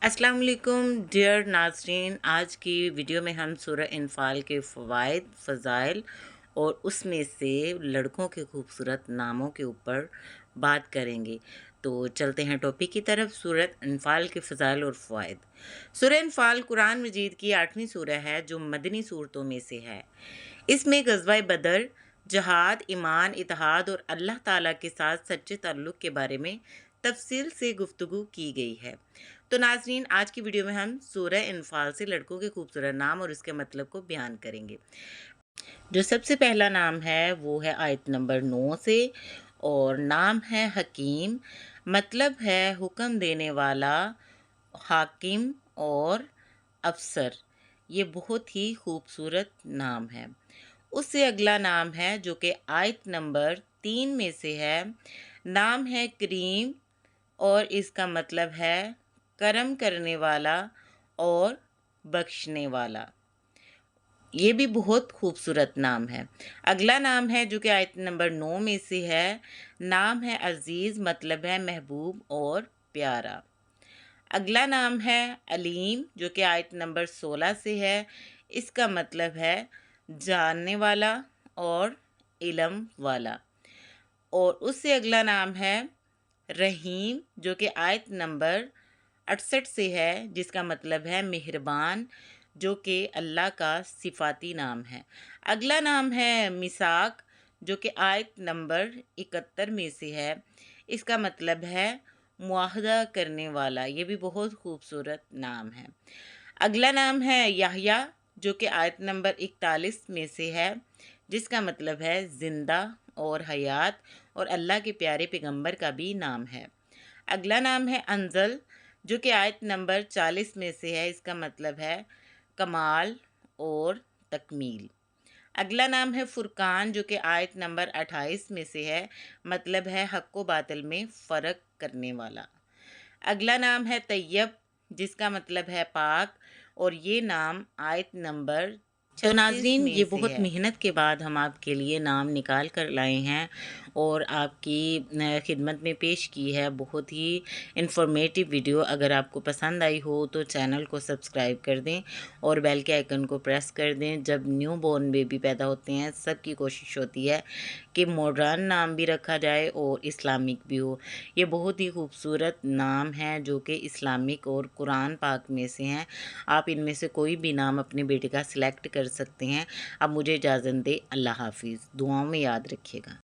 अस्सलाम वालेकुम डियर नाज़रीन। आज की वीडियो में हम सूरह इन्फाल के फ़वाइद, फ़ज़ाइल और उसमें से लड़कों के खूबसूरत नामों के ऊपर बात करेंगे। तो चलते हैं टॉपिक की तरफ। सूरह इन्फाल के फ़ज़ाइल और फ़वाइद। सूरह इन्फाल कुरान मजीद की 8वीं सूरह है जो मदनी सूरतों में से है। इसमें ग़ज़वा बदर, जहाद, ईमान, इत्तेहाद और अल्लाह ताला के साथ सच्चे ताल्लुक़ के बारे में तफसील से गुफ्तगू की गई है। तो नाज़रीन, आज की वीडियो में हम सूरह इन्फाल से लड़कों के खूबसूरत नाम और उसके मतलब को बयान करेंगे। जो सबसे पहला नाम है वो है आयत नंबर 9 से, और नाम है हकीम। मतलब है हुक्म देने वाला, हाकिम और अफसर। ये बहुत ही खूबसूरत नाम है। उससे अगला नाम है जो कि आयत नंबर 3 में से है। नाम है करीम और इसका मतलब है करम करने वाला और बख्शने वाला। ये भी बहुत खूबसूरत नाम है। अगला नाम है जो कि आयत नंबर 9 में से है। नाम है अज़ीज़, मतलब है महबूब और प्यारा। अगला नाम है अलीम जो कि आयत नंबर 16 से है। इसका मतलब है जानने वाला और इल्म वाला। और उससे अगला नाम है रहीम जो कि आयत नंबर 68 से है, जिसका मतलब है मेहरबान, जो कि अल्लाह का सिफाती नाम है। अगला नाम है मिसाक जो कि आयत नंबर 71 में से है। इसका मतलब है मुआहदा करने वाला। ये भी बहुत खूबसूरत नाम है। अगला नाम है याह्या जो कि आयत नंबर 41 में से है, जिसका मतलब है ज़िंदा और हयात, और अल्लाह के प्यारे पैगंबर का भी नाम है। अगला नाम है अंजल जो कि आयत नंबर 40 में से है। इसका मतलब है कमाल और तकमील। अगला नाम है फुरकान जो कि आयत नंबर 28 में से है। मतलब है हक़ व बातिल में फ़र्क करने वाला। अगला नाम है तैयब जिसका मतलब है पाक, और ये नाम आयत नंबर 36 नाज़रीन, में ये से बहुत है। मेहनत के बाद हम आपके लिए नाम निकाल कर लाए हैं और आपकी खिदमत में पेश की है। बहुत ही इन्फॉर्मेटिव वीडियो। अगर आपको पसंद आई हो तो चैनल को सब्सक्राइब कर दें और बेल के आइकन को प्रेस कर दें। जब न्यू बॉर्न बेबी पैदा होते हैं, सबकी कोशिश होती है कि मॉडर्न नाम भी रखा जाए और इस्लामिक भी हो। ये बहुत ही खूबसूरत नाम हैं जो कि इस्लामिक और कुरान पाक में से हैं। आप इनमें से कोई भी नाम अपने बेटे का सिलेक्ट कर सकते हैं। अब मुझे इजाज़त दें। अल्लाह हाफ़िज़। दुआओं में याद रखिएगा।